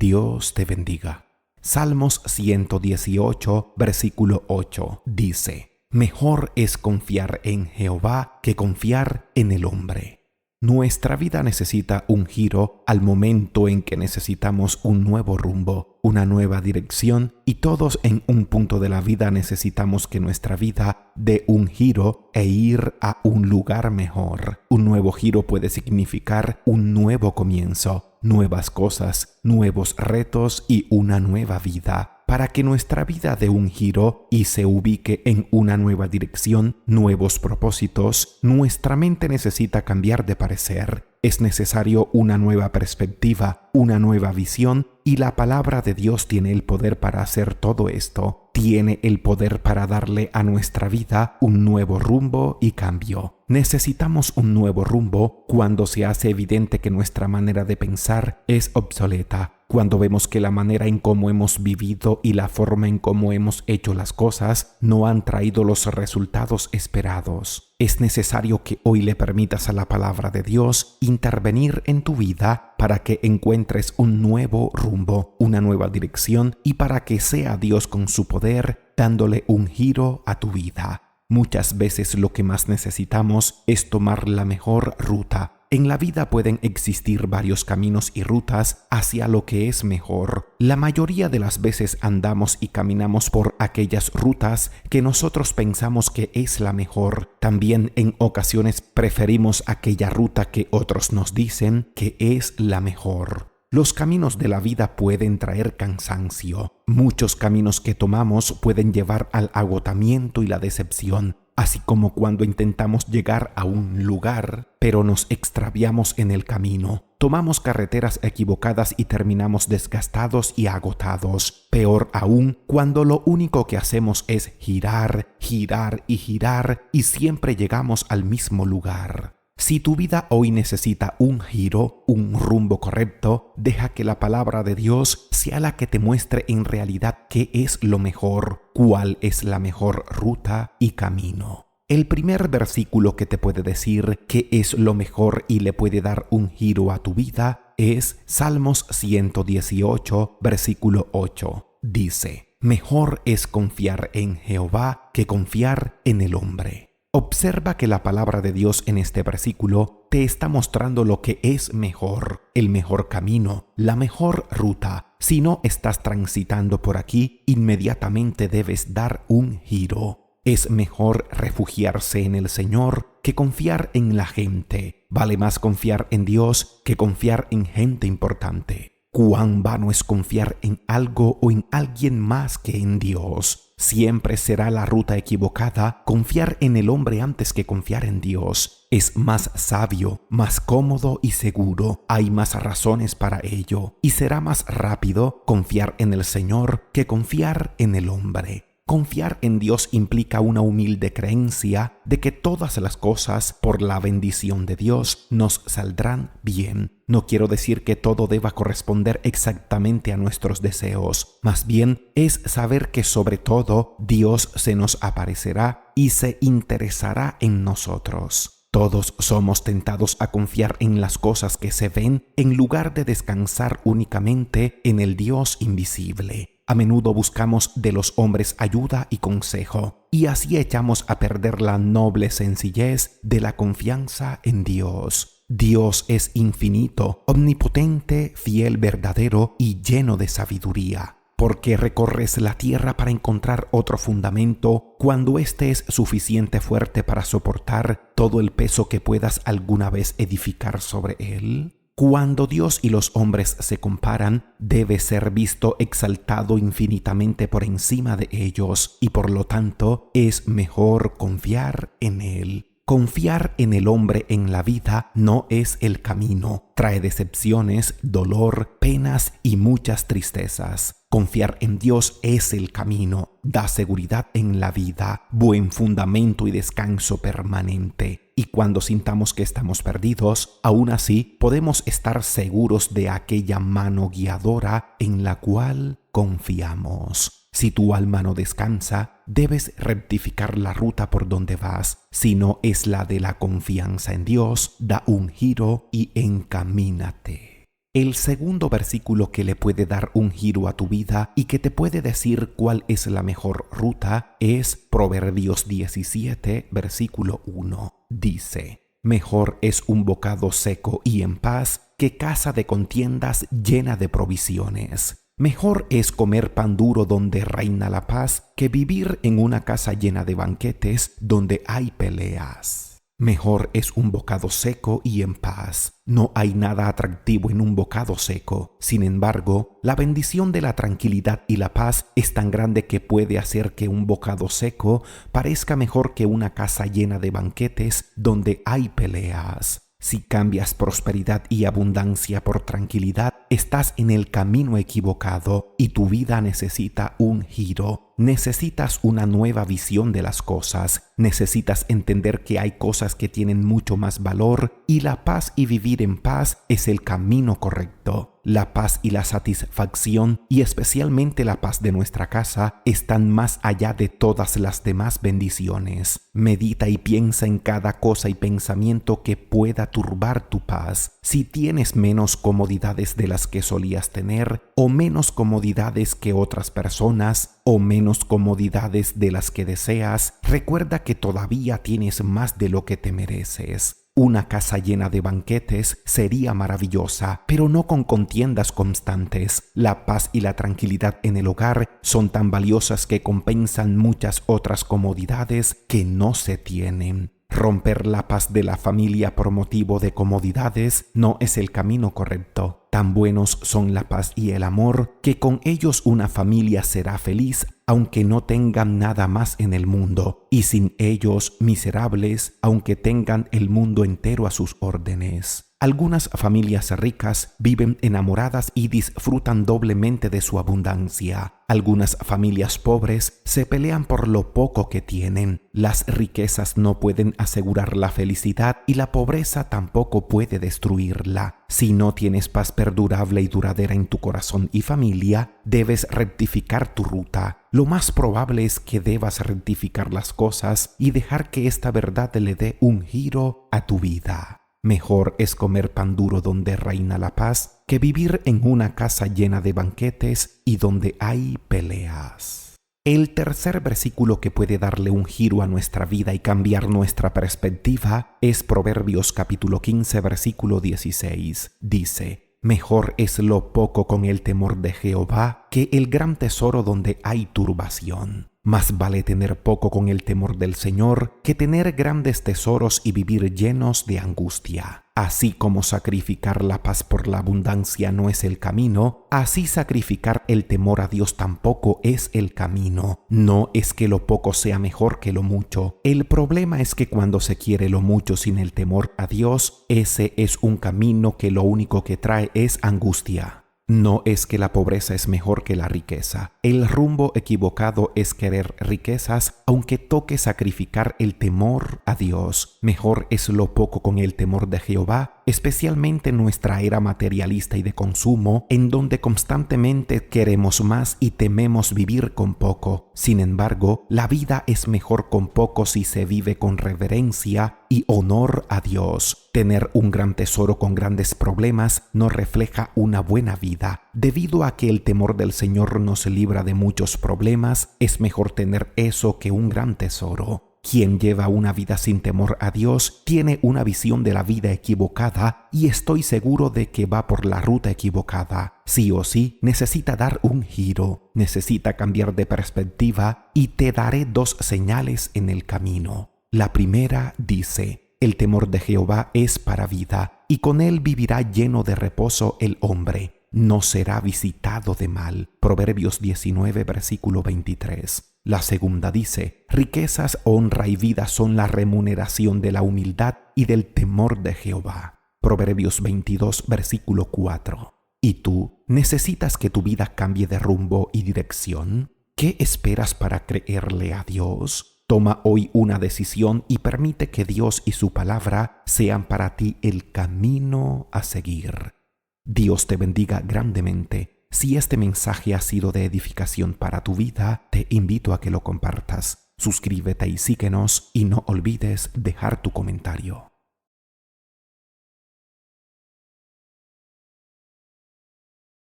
Dios te bendiga. Salmos 118, versículo 8 dice: Mejor es confiar en Jehová que confiar en el hombre. Nuestra vida necesita un giro al momento en que necesitamos un nuevo rumbo, una nueva dirección, y todos en un punto de la vida necesitamos que nuestra vida dé un giro e ir a un lugar mejor. Un nuevo giro puede significar un nuevo comienzo, nuevas cosas, nuevos retos y una nueva vida. Para que nuestra vida dé un giro y se ubique en una nueva dirección, nuevos propósitos, nuestra mente necesita cambiar de parecer. Es necesario una nueva perspectiva, una nueva visión, y la palabra de Dios tiene el poder para hacer todo esto. Tiene el poder para darle a nuestra vida un nuevo rumbo y cambio. Necesitamos un nuevo rumbo cuando se hace evidente que nuestra manera de pensar es obsoleta, cuando vemos que la manera en cómo hemos vivido y la forma en cómo hemos hecho las cosas no han traído los resultados esperados. Es necesario que hoy le permitas a la palabra de Dios intervenir en tu vida para que encuentres un nuevo rumbo, una nueva dirección, y para que sea Dios con su poder dándole un giro a tu vida. Muchas veces lo que más necesitamos es tomar la mejor ruta. En la vida pueden existir varios caminos y rutas hacia lo que es mejor. La mayoría de las veces andamos y caminamos por aquellas rutas que nosotros pensamos que es la mejor. También en ocasiones preferimos aquella ruta que otros nos dicen que es la mejor. Los caminos de la vida pueden traer cansancio. Muchos caminos que tomamos pueden llevar al agotamiento y la decepción. Así como cuando intentamos llegar a un lugar, pero nos extraviamos en el camino. Tomamos carreteras equivocadas y terminamos desgastados y agotados. Peor aún, cuando lo único que hacemos es girar, girar y girar, y siempre llegamos al mismo lugar. Si tu vida hoy necesita un giro, un rumbo correcto, deja que la palabra de Dios sea la que te muestre en realidad qué es lo mejor, cuál es la mejor ruta y camino. El primer versículo que te puede decir qué es lo mejor y le puede dar un giro a tu vida es Salmos 118, versículo 8. Dice: Mejor es confiar en Jehová que confiar en el hombre. Observa que la palabra de Dios en este versículo te está mostrando lo que es mejor, el mejor camino, la mejor ruta. Si no estás transitando por aquí, inmediatamente debes dar un giro. Es mejor refugiarse en el Señor que confiar en la gente. Vale más confiar en Dios que confiar en gente importante. Cuán vano es confiar en algo o en alguien más que en Dios. Siempre será la ruta equivocada confiar en el hombre antes que confiar en Dios. Es más sabio, más cómodo y seguro. Hay más razones para ello. Y será más rápido confiar en el Señor que confiar en el hombre. Confiar en Dios implica una humilde creencia de que todas las cosas, por la bendición de Dios, nos saldrán bien. No quiero decir que todo deba corresponder exactamente a nuestros deseos. Más bien es saber que sobre todo Dios se nos aparecerá y se interesará en nosotros. Todos somos tentados a confiar en las cosas que se ven en lugar de descansar únicamente en el Dios invisible. A menudo buscamos de los hombres ayuda y consejo, y así echamos a perder la noble sencillez de la confianza en Dios. Dios es infinito, omnipotente, fiel, verdadero y lleno de sabiduría. ¿Por qué recorres la tierra para encontrar otro fundamento cuando éste es suficiente fuerte para soportar todo el peso que puedas alguna vez edificar sobre él? Cuando Dios y los hombres se comparan, debe ser visto exaltado infinitamente por encima de ellos, y por lo tanto es mejor confiar en Él. Confiar en el hombre en la vida no es el camino. Trae decepciones, dolor, penas y muchas tristezas. Confiar en Dios es el camino. Da seguridad en la vida, buen fundamento y descanso permanente. Y cuando sintamos que estamos perdidos, aún así podemos estar seguros de aquella mano guiadora en la cual confiamos. Si tu alma no descansa, debes rectificar la ruta por donde vas. Si no es la de la confianza en Dios, da un giro y encamínate. El segundo versículo que le puede dar un giro a tu vida y que te puede decir cuál es la mejor ruta es Proverbios 17, versículo 1. Dice: mejor es un bocado seco y en paz que casa de contiendas llena de provisiones. Mejor es comer pan duro donde reina la paz que vivir en una casa llena de banquetes donde hay peleas. Mejor es un bocado seco y en paz. No hay nada atractivo en un bocado seco. Sin embargo, la bendición de la tranquilidad y la paz es tan grande que puede hacer que un bocado seco parezca mejor que una casa llena de banquetes donde hay peleas. Si cambias prosperidad y abundancia por tranquilidad, estás en el camino equivocado y tu vida necesita un giro. Necesitas una nueva visión de las cosas. Necesitas entender que hay cosas que tienen mucho más valor y la paz y vivir en paz es el camino correcto. La paz y la satisfacción, y especialmente la paz de nuestra casa, están más allá de todas las demás bendiciones. Medita y piensa en cada cosa y pensamiento que pueda turbar tu paz. Si tienes menos comodidades de las que solías tener, o menos comodidades que otras personas, o menos comodidades de las que deseas, recuerda que todavía tienes más de lo que te mereces. Una casa llena de banquetes sería maravillosa, pero no con contiendas constantes. La paz y la tranquilidad en el hogar son tan valiosas que compensan muchas otras comodidades que no se tienen. Romper la paz de la familia por motivo de comodidades no es el camino correcto. Tan buenos son la paz y el amor que con ellos una familia será feliz aunque no tengan nada más en el mundo, y sin ellos miserables aunque tengan el mundo entero a sus órdenes. Algunas familias ricas viven enamoradas y disfrutan doblemente de su abundancia. Algunas familias pobres se pelean por lo poco que tienen. Las riquezas no pueden asegurar la felicidad y la pobreza tampoco puede destruirla. Si no tienes paz perdurable y duradera en tu corazón y familia, debes rectificar tu ruta. Lo más probable es que debas rectificar las cosas y dejar que esta verdad le dé un giro a tu vida. Mejor es comer pan duro donde reina la paz que vivir en una casa llena de banquetes y donde hay peleas. El tercer versículo que puede darle un giro a nuestra vida y cambiar nuestra perspectiva es Proverbios capítulo 15, versículo 16. Dice: mejor es lo poco con el temor de Jehová que el gran tesoro donde hay turbación. Más vale tener poco con el temor del Señor que tener grandes tesoros y vivir llenos de angustia. Así como sacrificar la paz por la abundancia no es el camino, así sacrificar el temor a Dios tampoco es el camino. No es que lo poco sea mejor que lo mucho. El problema es que cuando se quiere lo mucho sin el temor a Dios, ese es un camino que lo único que trae es angustia. No es que la pobreza es mejor que la riqueza. El rumbo equivocado es querer riquezas, aunque toque sacrificar el temor a Dios. Mejor es lo poco con el temor de Jehová, especialmente en nuestra era materialista y de consumo, en donde constantemente queremos más y tememos vivir con poco. Sin embargo, la vida es mejor con poco si se vive con reverencia y honor a Dios. Tener un gran tesoro con grandes problemas no refleja una buena vida. Debido a que el temor del Señor nos libra de muchos problemas, es mejor tener eso que un gran tesoro. Quien lleva una vida sin temor a Dios tiene una visión de la vida equivocada y estoy seguro de que va por la ruta equivocada. Sí o sí, necesita dar un giro, necesita cambiar de perspectiva y te daré dos señales en el camino. La primera dice: el temor de Jehová es para vida, y con él vivirá lleno de reposo el hombre. No será visitado de mal. Proverbios 19, versículo 23. La segunda dice: riquezas, honra y vida son la remuneración de la humildad y del temor de Jehová. Proverbios 22, versículo 4. ¿Y tú necesitas que tu vida cambie de rumbo y dirección? ¿Qué esperas para creerle a Dios? Toma hoy una decisión y permite que Dios y su palabra sean para ti el camino a seguir. Dios te bendiga grandemente. Si este mensaje ha sido de edificación para tu vida, te invito a que lo compartas. Suscríbete y síguenos y no olvides dejar tu comentario.